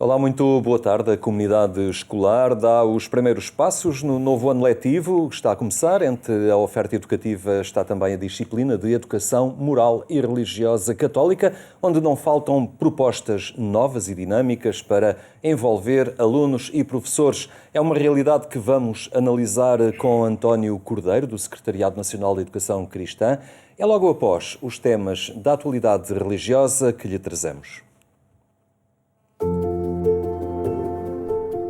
Olá, muito boa tarde. A comunidade escolar dá os primeiros passos no novo ano letivo que está a começar. Entre a oferta educativa está também a disciplina de Educação Moral e Religiosa Católica, onde não faltam propostas novas e dinâmicas para envolver alunos e professores. É uma realidade que vamos analisar com António Cordeiro, do Secretariado Nacional de Educação Cristã. É logo após os temas da atualidade religiosa que lhe trazemos.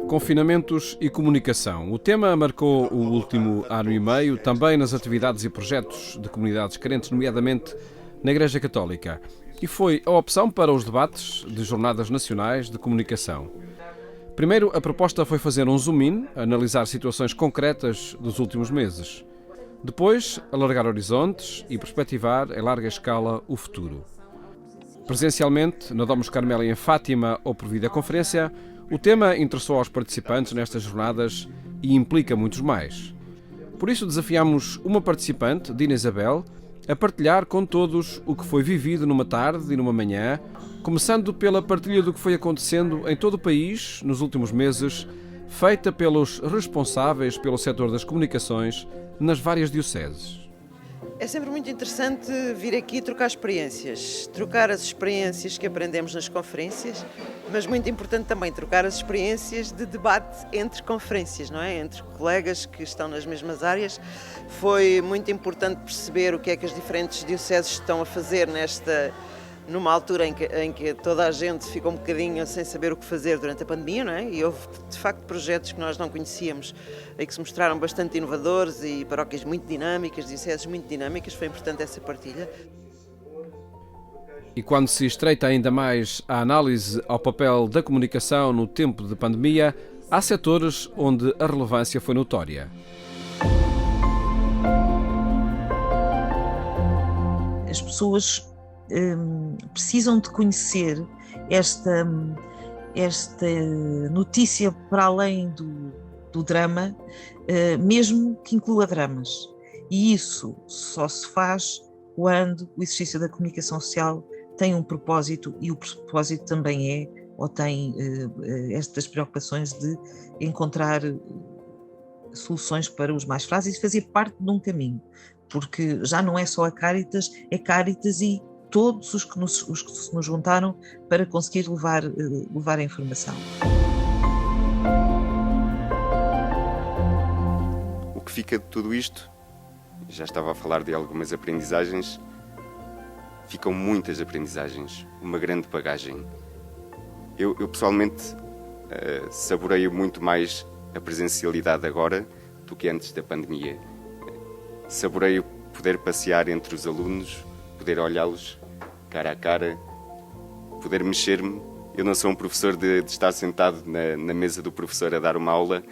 Confinamentos e comunicação. O tema marcou o último ano e meio, também nas atividades e projetos de comunidades carentes, nomeadamente na Igreja Católica. E foi a opção para os debates de jornadas nacionais de comunicação. Primeiro, a proposta foi fazer um zoom-in, analisar situações concretas dos últimos meses. Depois, alargar horizontes e perspectivar em larga escala o futuro. Presencialmente, na Domus Carmeli em Fátima ou por videoconferência, o tema interessou aos participantes nestas jornadas e implica muitos mais. Por isso desafiámos uma participante, Dina Isabel, a partilhar com todos o que foi vivido numa tarde e numa manhã, começando pela partilha do que foi acontecendo em todo o país nos últimos meses, feita pelos responsáveis pelo setor das comunicações nas várias dioceses. É sempre muito interessante vir aqui trocar experiências as experiências que aprendemos nas conferências, mas muito importante também trocar as experiências de debate entre conferências, não é? Entre colegas que estão nas mesmas áreas. Foi muito importante perceber o que é que as diferentes dioceses estão a fazer numa altura em que toda a gente ficou um bocadinho sem saber o que fazer durante a pandemia, não é? E houve, de facto, projetos que nós não conhecíamos e que se mostraram bastante inovadores e paróquias muito dinâmicas, dioceses muito dinâmicas. Foi importante essa partilha. E quando se estreita ainda mais a análise ao papel da comunicação no tempo de pandemia, há setores onde a relevância foi notória. As pessoas precisam de conhecer esta notícia para além do drama, mesmo que inclua dramas. E isso só se faz quando o exercício da comunicação social tem um propósito, e o propósito também tem estas preocupações de encontrar soluções para os mais frágeis e fazer parte de um caminho, porque já não é só a Cáritas, é Cáritas e todos os que se nos juntaram para conseguir levar a informação. O que fica de tudo isto, já estava a falar de algumas aprendizagens, ficam muitas aprendizagens, uma grande bagagem. Eu pessoalmente saboreio muito mais a presencialidade agora do que antes da pandemia. Saboreio poder passear entre os alunos, poder olhá-los cara a cara, poder mexer-me. Eu não sou um professor de estar sentado na mesa do professor a dar uma aula,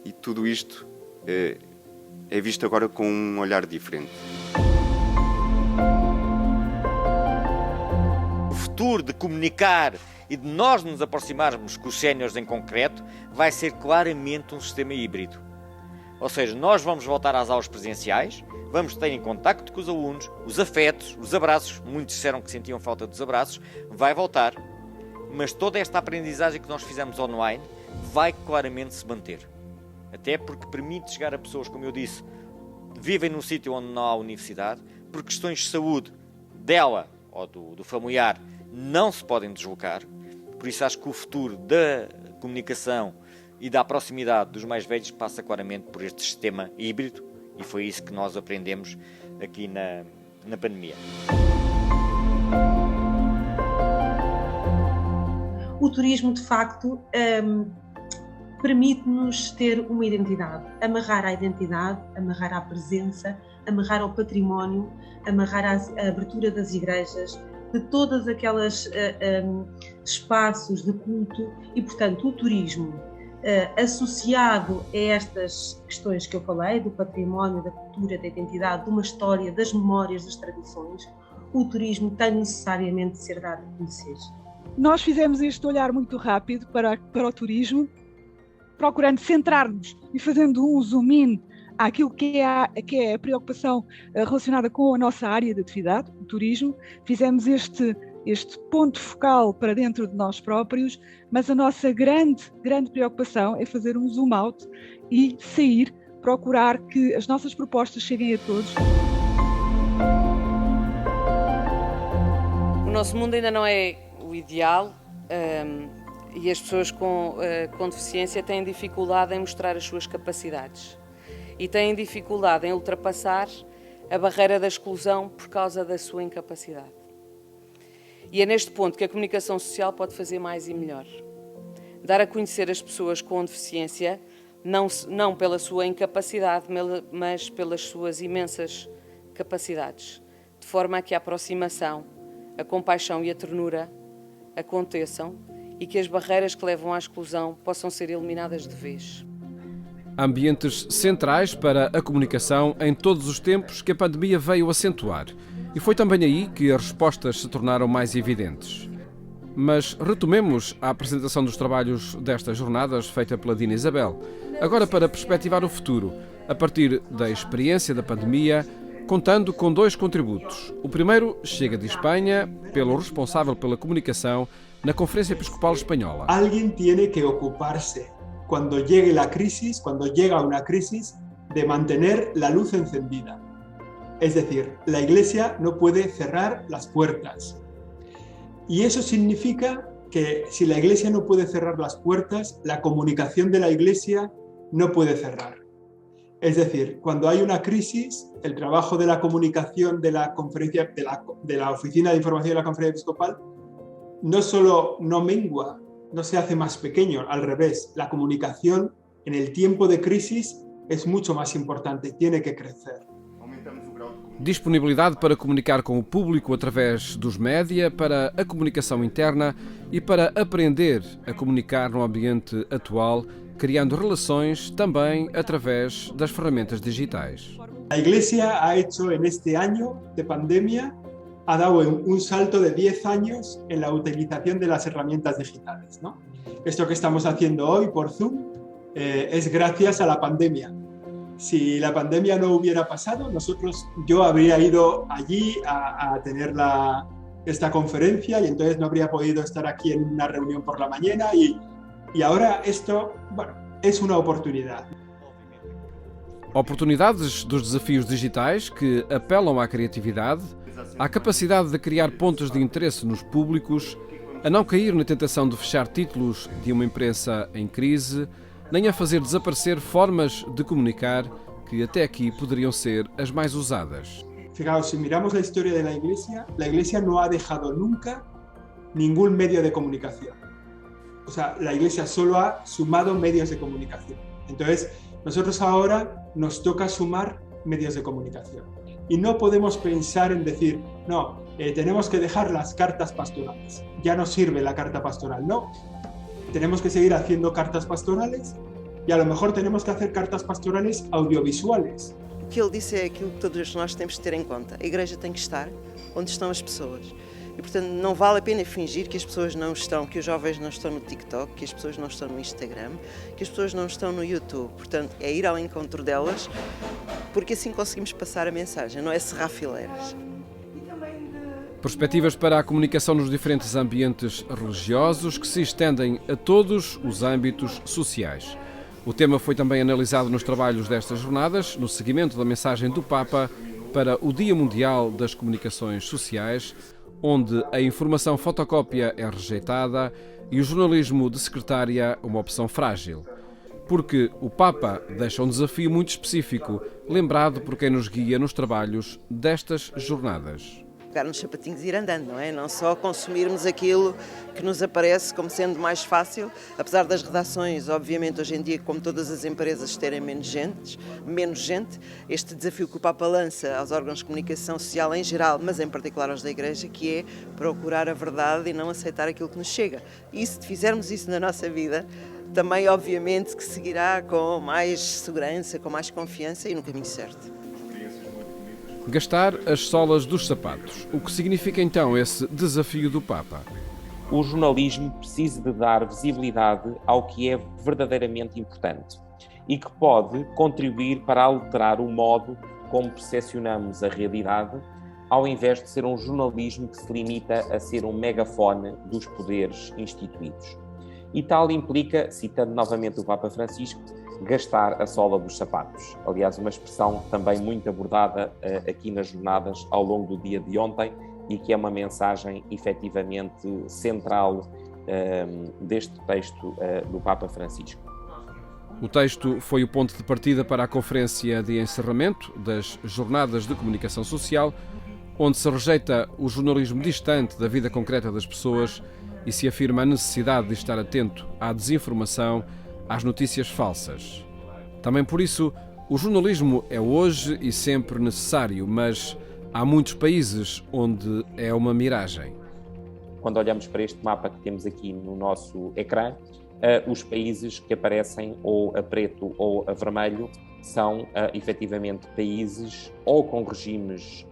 e tudo isto é visto agora com um olhar diferente. O futuro de comunicar e de nós nos aproximarmos com os séniores em concreto vai ser claramente um sistema híbrido. Ou seja, nós vamos voltar às aulas presenciais, vamos ter em contacto com os alunos, os afetos, os abraços, muitos disseram que sentiam falta dos abraços, vai voltar, mas toda esta aprendizagem que nós fizemos online vai claramente se manter. Até porque permite chegar a pessoas, como eu disse, vivem num sítio onde não há universidade, por questões de saúde dela ou do familiar não se podem deslocar, por isso acho que o futuro da comunicação e da proximidade dos mais velhos passa claramente por este sistema híbrido, e foi isso que nós aprendemos aqui na pandemia. O turismo, de facto, permite-nos ter uma identidade, amarrar à identidade, amarrar à presença, amarrar ao património, amarrar à abertura das igrejas, de todas aquelas espaços de culto, e, portanto, o turismo associado a estas questões que eu falei, do património, da cultura, da identidade, de uma história, das memórias, das tradições, o turismo tem necessariamente de ser dado a conhecer. Nós fizemos este olhar muito rápido para o turismo, procurando centrar-nos e fazendo um zoom-in àquilo que é a preocupação relacionada com a nossa área de atividade, o turismo. Fizemos este este ponto focal para dentro de nós próprios, mas a nossa grande preocupação é fazer um zoom out e sair, procurar que as nossas propostas cheguem a todos. O nosso mundo ainda não é o ideal e as pessoas com deficiência têm dificuldade em mostrar as suas capacidades e têm dificuldade em ultrapassar a barreira da exclusão por causa da sua incapacidade. E é neste ponto que a comunicação social pode fazer mais e melhor. Dar a conhecer as pessoas com deficiência, não pela sua incapacidade, mas pelas suas imensas capacidades, de forma a que a aproximação, a compaixão e a ternura aconteçam e que as barreiras que levam à exclusão possam ser eliminadas de vez. Ambientes centrais para a comunicação em todos os tempos que a pandemia veio acentuar. E foi também aí que as respostas se tornaram mais evidentes. Mas retomemos a apresentação dos trabalhos destas jornadas feita pela Dina Isabel, agora para perspectivar o futuro, a partir da experiência da pandemia, contando com 2 contributos. O primeiro chega de Espanha, pelo responsável pela comunicação na Conferência Episcopal Espanhola. Alguien tiene que ocuparse, cuando llegue la crisis, cuando llega una crisis, de mantener la luz encendida. Es decir, la Iglesia no puede cerrar las puertas. Y eso significa que si la Iglesia no puede cerrar las puertas, la comunicación de la Iglesia no puede cerrar. Es decir, cuando hay una crisis, el trabajo de la comunicación de la conferencia, de la Oficina de Información de la Conferencia Episcopal, no solo no mengua, no se hace más pequeño, al revés, la comunicación en el tiempo de crisis es mucho más importante, tiene que crecer. Disponibilidade para comunicar com o público através dos média, para a comunicação interna e para aprender a comunicar no ambiente atual, criando relações também através das ferramentas digitais. La Iglesia ha hecho en este año de pandemia, ha dado un salto de 10 años en la utilización de las herramientas digitales, ¿no? Esto que estamos haciendo hoy por Zoom es gracias a la pandemia. Si la pandemia no hubiera pasado, yo habría ido allí a tener esta conferencia y entonces no habría podido estar aquí en una reunión por la mañana y ahora esto, bueno, es una oportunidad. Oportunidades dos desafios digitais que apelam à criatividade, à capacidade de criar pontos de interesse nos públicos, a não cair na tentação de fechar títulos de uma imprensa em crise, nem a fazer desaparecer formas de comunicar que até aqui poderiam ser as mais usadas. Fijaos, si miramos la historia de la Iglesia no ha dejado nunca ningún medio de comunicación. O sea, la Iglesia solo ha sumado medios de comunicación. Entonces, nosotros ahora nos toca sumar medios de comunicación. Y no podemos pensar en decir, no, tenemos que dejar las cartas pastorales. Ya no sirve la carta pastoral, no. Tenemos que seguir haciendo cartas pastorales e a lo mejor tenemos que hacer cartas pastorales audiovisuales. O que ele disse é aquilo que todos nós temos de ter em conta. A Igreja tem que estar onde estão as pessoas. E, portanto, não vale a pena fingir que as pessoas não estão, que os jovens não estão no TikTok, que as pessoas não estão no Instagram, que as pessoas não estão no YouTube. Portanto, é ir ao encontro delas, porque assim conseguimos passar a mensagem, não é cerrar fileiras. Perspectivas para a comunicação nos diferentes ambientes religiosos que se estendem a todos os âmbitos sociais. O tema foi também analisado nos trabalhos destas jornadas, no seguimento da mensagem do Papa para o Dia Mundial das Comunicações Sociais, onde a informação fotocópia é rejeitada e o jornalismo de secretária uma opção frágil. Porque o Papa deixa um desafio muito específico, lembrado por quem nos guia nos trabalhos destas jornadas. Pegar nos sapatinhos e ir andando, não é? Não só consumirmos aquilo que nos aparece como sendo mais fácil, apesar das redações, obviamente, hoje em dia, como todas as empresas, terem menos gente, este desafio que o Papa lança aos órgãos de comunicação social em geral, mas em particular aos da Igreja, que é procurar a verdade e não aceitar aquilo que nos chega. E se fizermos isso na nossa vida, também, obviamente, que seguirá com mais segurança, com mais confiança e no caminho certo. Gastar as solas dos sapatos. O que significa então esse desafio do Papa? O jornalismo precisa de dar visibilidade ao que é verdadeiramente importante e que pode contribuir para alterar o modo como percepcionamos a realidade ao invés de ser um jornalismo que se limita a ser um megafone dos poderes instituídos. E tal implica, citando novamente o Papa Francisco, gastar a sola dos sapatos. Aliás, uma expressão também muito abordada aqui nas jornadas ao longo do dia de ontem e que é uma mensagem efetivamente central deste texto do Papa Francisco. O texto foi o ponto de partida para a conferência de encerramento das Jornadas de Comunicação Social, onde se rejeita o jornalismo distante da vida concreta das pessoas e se afirma a necessidade de estar atento à desinformação, às notícias falsas. Também por isso, o jornalismo é hoje e sempre necessário, mas há muitos países onde é uma miragem. Quando olhamos para este mapa que temos aqui no nosso ecrã, os países que aparecem ou a preto ou a vermelho são efetivamente países ou com regimes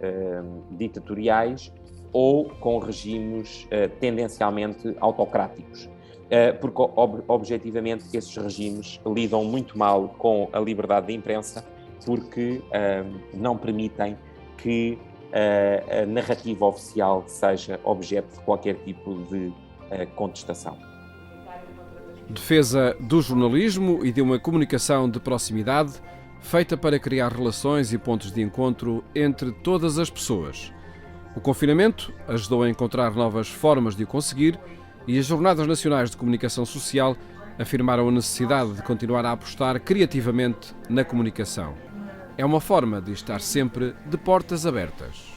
ditatoriais ou com regimes tendencialmente autocráticos. Porque objetivamente esses regimes lidam muito mal com a liberdade de imprensa porque não permitem que a narrativa oficial seja objeto de qualquer tipo de contestação. Defesa do jornalismo e de uma comunicação de proximidade feita para criar relações e pontos de encontro entre todas as pessoas. O confinamento ajudou a encontrar novas formas de o conseguir e as Jornadas Nacionais de Comunicação Social afirmaram a necessidade de continuar a apostar criativamente na comunicação. É uma forma de estar sempre de portas abertas.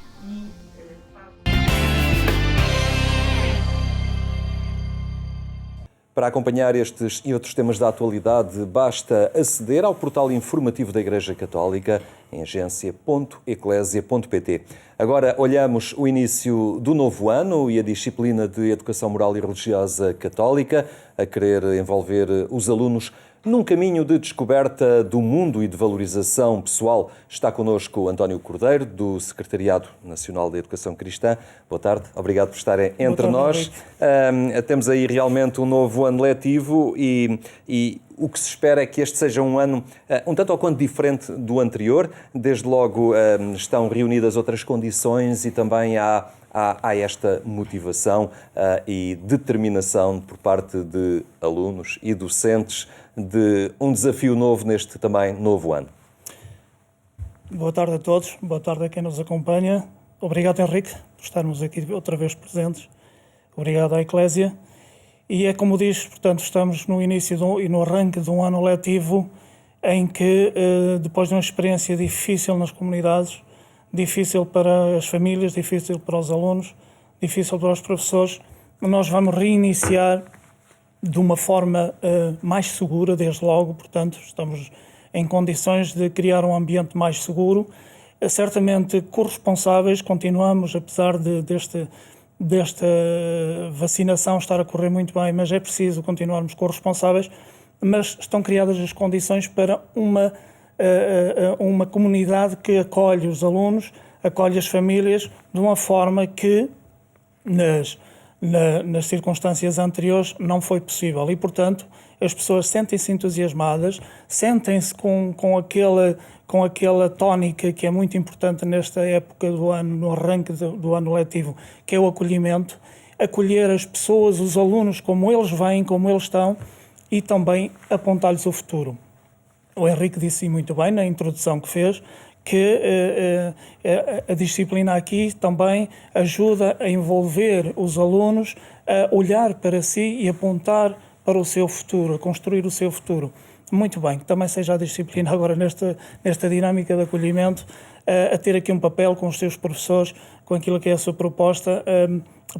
Para acompanhar estes e outros temas da atualidade, basta aceder ao portal informativo da Igreja Católica em agência.eclésia.pt. Agora olhamos o início do novo ano e a disciplina de Educação Moral e Religiosa Católica, a querer envolver os alunos num caminho de descoberta do mundo e de valorização pessoal. Está connosco António Cordeiro, do Secretariado Nacional da Educação Cristã. Boa tarde, obrigado por estarem entre nós. Temos aí realmente um novo ano letivo e o que se espera é que este seja um ano um tanto ou quanto diferente do anterior. Desde logo estão reunidas outras condições e também há esta motivação e determinação por parte de alunos e docentes de um desafio novo neste também novo ano. Boa tarde a todos, boa tarde a quem nos acompanha. Obrigado, Henrique, por estarmos aqui outra vez presentes. Obrigado à Eclésia. E é como diz, portanto, estamos no início e no arranque de um ano letivo em que, depois de uma experiência difícil nas comunidades, difícil para as famílias, difícil para os alunos, difícil para os professores, nós vamos reiniciar de uma forma mais segura, desde logo, portanto, estamos em condições de criar um ambiente mais seguro, certamente corresponsáveis, continuamos, apesar desta vacinação estar a correr muito bem, mas é preciso continuarmos corresponsáveis, mas estão criadas as condições para uma comunidade que acolhe os alunos, acolhe as famílias, de uma forma que nas circunstâncias anteriores não foi possível. E, portanto, as pessoas sentem-se entusiasmadas, sentem-se com aquela tónica que é muito importante nesta época do ano, no arranque do ano letivo, que é o acolhimento, acolher as pessoas, os alunos, como eles vêm, como eles estão, e também apontar-lhes o futuro. O Henrique disse muito bem na introdução que fez, que a disciplina aqui também ajuda a envolver os alunos a olhar para si e apontar para o seu futuro, a construir o seu futuro. Muito bem, que também seja a disciplina agora nesta dinâmica de acolhimento, a ter aqui um papel com os seus professores, com aquilo que é a sua proposta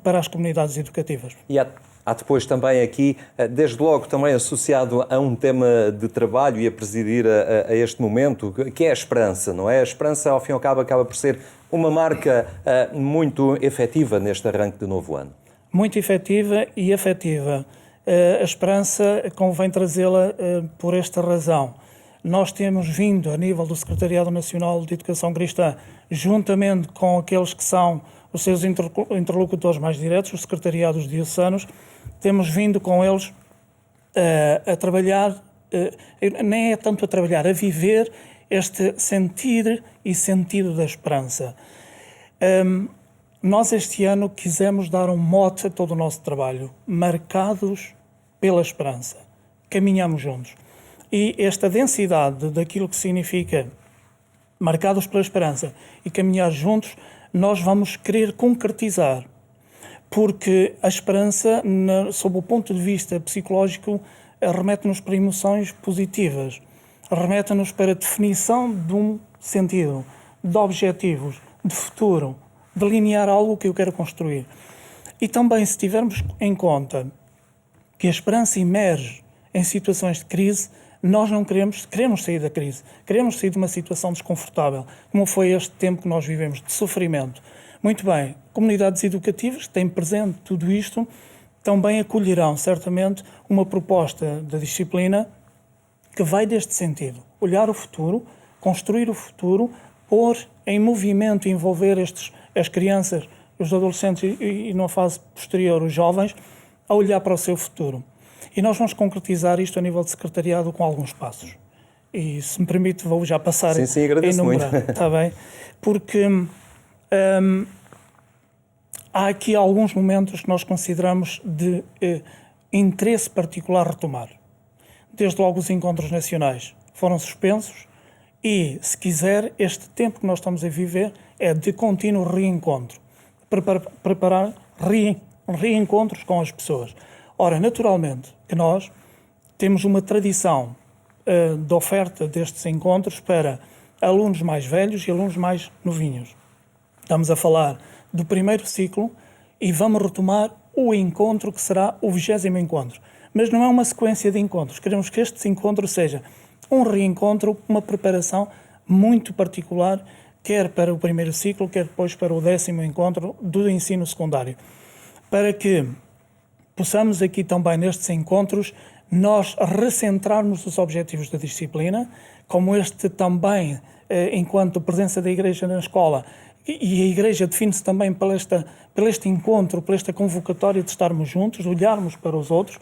para as comunidades educativas. E há depois também aqui, desde logo também associado a um tema de trabalho e a presidir a este momento, que é a esperança, não é? A esperança, ao fim e ao cabo, acaba por ser uma marca muito efetiva neste arranque de novo ano. Muito efetiva e afetiva. A esperança convém trazê-la por esta razão. Nós temos vindo, a nível do Secretariado Nacional de Educação Cristã, juntamente com aqueles que são os seus interlocutores mais diretos, os secretariados diocesanos, temos vindo com eles a trabalhar, nem é tanto a trabalhar, a viver este sentir e sentido da esperança. Nós este ano quisemos dar um mote a todo o nosso trabalho, marcados pela esperança. Caminhamos juntos. E esta densidade daquilo que significa marcados pela esperança e caminhar juntos, nós vamos querer concretizar. Porque a esperança, sob o ponto de vista psicológico, remete-nos para emoções positivas, remete-nos para a definição de um sentido, de objetivos, de futuro, delinear algo que eu quero construir. E também, se tivermos em conta que a esperança emerge em situações de crise, nós não queremos sair da crise, queremos sair de uma situação desconfortável, como foi este tempo que nós vivemos, de sofrimento. Muito bem, comunidades educativas que têm presente tudo isto, também acolherão certamente uma proposta da disciplina que vai deste sentido, olhar o futuro, construir o futuro, pôr em movimento e envolver as crianças, os adolescentes e numa fase posterior os jovens, a olhar para o seu futuro. E nós vamos concretizar isto a nível de secretariado com alguns passos. E, se me permite, vou já passar a enumerar. Está bem? Porque há aqui alguns momentos que nós consideramos de interesse particular retomar. Desde logo os encontros nacionais foram suspensos e, se quiser, este tempo que nós estamos a viver é de contínuo reencontro. Preparar reencontros com as pessoas. Ora, naturalmente, que nós temos uma tradição de oferta destes encontros para alunos mais velhos e alunos mais novinhos. Estamos a falar do primeiro ciclo e vamos retomar o encontro que será o 20º encontro. Mas não é uma sequência de encontros. Queremos que este encontro seja um reencontro, uma preparação muito particular, quer para o primeiro ciclo, quer depois para o 10º encontro do ensino secundário. Para que possamos aqui também nestes encontros nós recentrarmos os objetivos da disciplina, como este também, enquanto presença da Igreja na escola, e a Igreja define-se também por este encontro, por esta convocatória de estarmos juntos, de olharmos para os outros.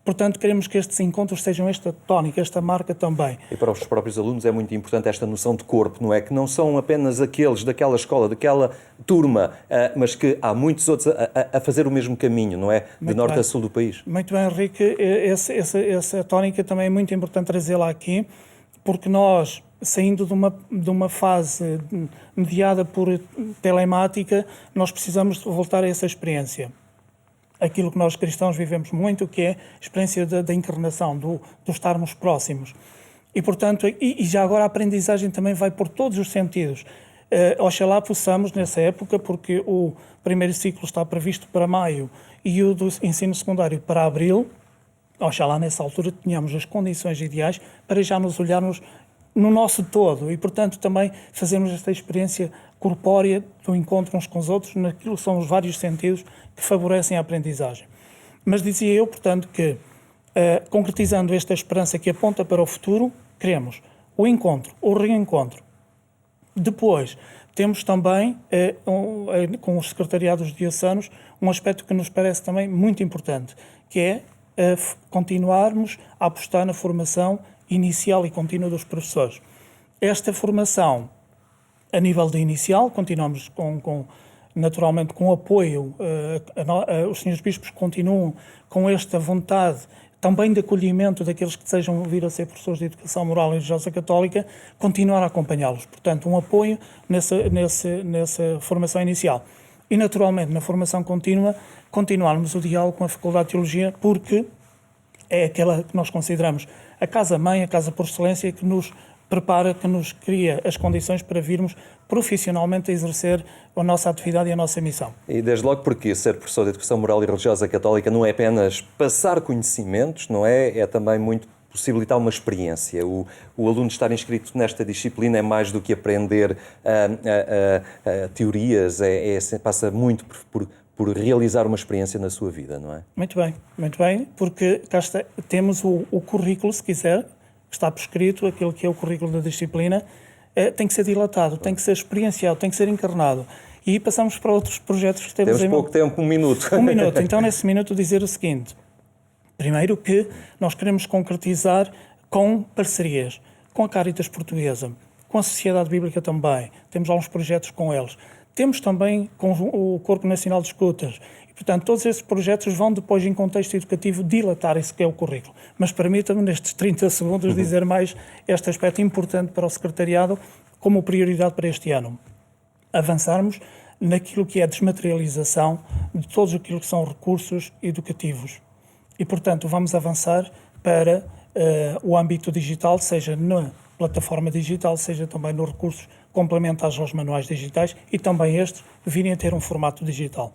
Portanto, queremos que estes encontros sejam esta tónica, esta marca também. E para os próprios alunos é muito importante esta noção de corpo, não é? Que não são apenas aqueles daquela escola, daquela turma, mas que há muitos outros a fazer o mesmo caminho, não é? De norte a sul do país. Muito bem, Henrique. Essa tónica também é muito importante trazê-la aqui, porque nós, saindo de uma fase mediada por telemática, nós precisamos voltar a essa experiência. Aquilo que nós cristãos vivemos muito, que é a experiência da encarnação, do estarmos próximos. E, portanto, e já agora a aprendizagem também vai por todos os sentidos. Oxalá possamos, nessa época, porque o primeiro ciclo está previsto para maio e o do ensino secundário para abril, oxalá nessa altura tenhamos as condições ideais para já nos olharmos no nosso todo e, portanto, também fazermos esta experiência corpórea do encontro uns com os outros, naquilo que são os vários sentidos que favorecem a aprendizagem. Mas dizia eu, portanto, que concretizando esta esperança que aponta para o futuro, queremos o encontro, o reencontro. Depois, temos também, com os secretariados diocesanos, um aspecto que nos parece também muito importante, que é continuarmos a apostar na formação inicial e contínua dos professores. Esta formação, a nível de inicial, continuamos naturalmente com apoio, os senhores bispos continuam com esta vontade também de acolhimento daqueles que desejam vir a ser professores de educação moral e religiosa católica, continuar a acompanhá-los. Portanto, um apoio nessa formação inicial. E, naturalmente, na formação contínua, continuarmos o diálogo com a Faculdade de Teologia, porque é aquela que nós consideramos a casa-mãe, a casa por excelência, que nos prepara, que nos cria as condições para virmos profissionalmente a exercer a nossa atividade e a nossa missão. E desde logo porque ser professor de Educação Moral e Religiosa Católica não é apenas passar conhecimentos, não é? É também muito possibilitar uma experiência. O aluno estar inscrito nesta disciplina é mais do que aprender teorias, passa muito por realizar uma experiência na sua vida, não é? Muito bem, porque cá temos o currículo, se quiser, que está por escrito, aquilo que é o currículo da disciplina, tem que ser dilatado, tem que ser experienciado, tem que ser encarnado. E passamos para outros projetos que temos pouco tempo, 1 minuto. 1 minuto. Então, nesse minuto, dizer o seguinte. Primeiro que nós queremos concretizar com parcerias, com a Caritas Portuguesa, com a Sociedade Bíblica também. Temos alguns projetos com eles. temos também com o Corpo Nacional de Escutas. E, portanto, todos esses projetos vão depois, em contexto educativo, dilatar isso que é o currículo. Mas permita-me, nestes 30 segundos, dizer mais este aspecto importante para o Secretariado como prioridade para este ano. Avançarmos naquilo que é a desmaterialização de todos aquilo que são recursos educativos. E, portanto, vamos avançar para o âmbito digital, seja na plataforma digital, seja também nos recursos complementares aos manuais digitais e também estes virem a ter um formato digital.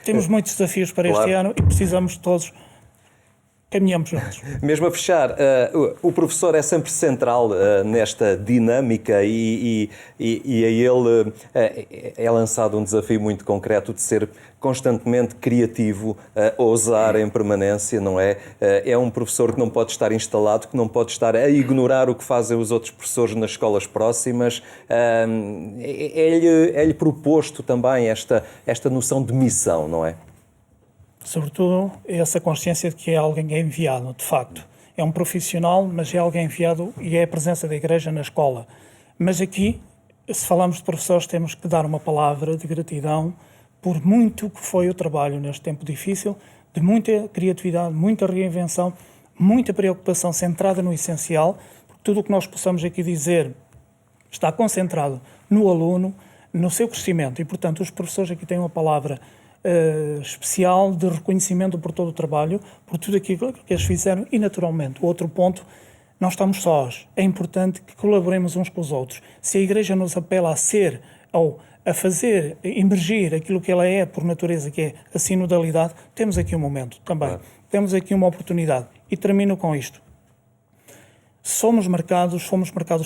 Temos muitos desafios para este ano e precisamos de todos caminhamos juntos. Mesmo a fechar, o professor é sempre central nesta dinâmica e a ele é lançado um desafio muito concreto de ser constantemente criativo, ousar em permanência, não é? É um professor que não pode estar instalado, que não pode estar a ignorar o que fazem os outros professores nas escolas próximas. É-lhe proposto também esta noção de missão, não é? Sobretudo essa consciência de que é alguém enviado, de facto. É um profissional, mas é alguém enviado e é a presença da Igreja na escola. Mas aqui, se falamos de professores, temos que dar uma palavra de gratidão por muito que foi o trabalho neste tempo difícil, de muita criatividade, muita reinvenção, muita preocupação centrada no essencial, porque tudo o que nós possamos aqui dizer está concentrado no aluno, no seu crescimento e, portanto, os professores aqui têm uma palavra especial de reconhecimento por todo o trabalho, por tudo aquilo que eles fizeram e, naturalmente, o outro ponto, não estamos sós. É importante que colaboremos uns com os outros. Se a Igreja nos apela a ser ou a fazer emergir aquilo que ela é por natureza, que é a sinodalidade, temos aqui um momento também. Temos aqui uma oportunidade. E termino com isto. Fomos marcados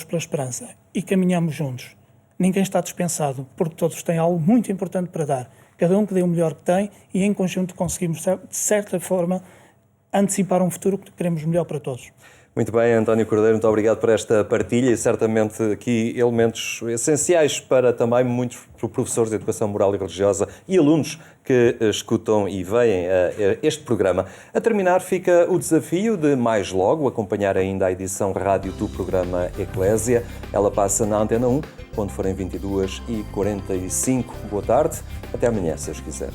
pela esperança e caminhamos juntos. Ninguém está dispensado, porque todos têm algo muito importante para dar. Cada um que dê o melhor que tem e, em conjunto, conseguimos, de certa forma, antecipar um futuro que queremos melhor para todos. Muito bem, António Cordeiro, muito obrigado por esta partilha e certamente aqui elementos essenciais para também muitos professores de educação moral e religiosa e alunos que escutam e veem este programa. A terminar fica o desafio de mais logo acompanhar ainda a edição rádio do programa Eclésia. Ela passa na Antena 1, quando forem 22h45. Boa tarde, até amanhã, se os quiser.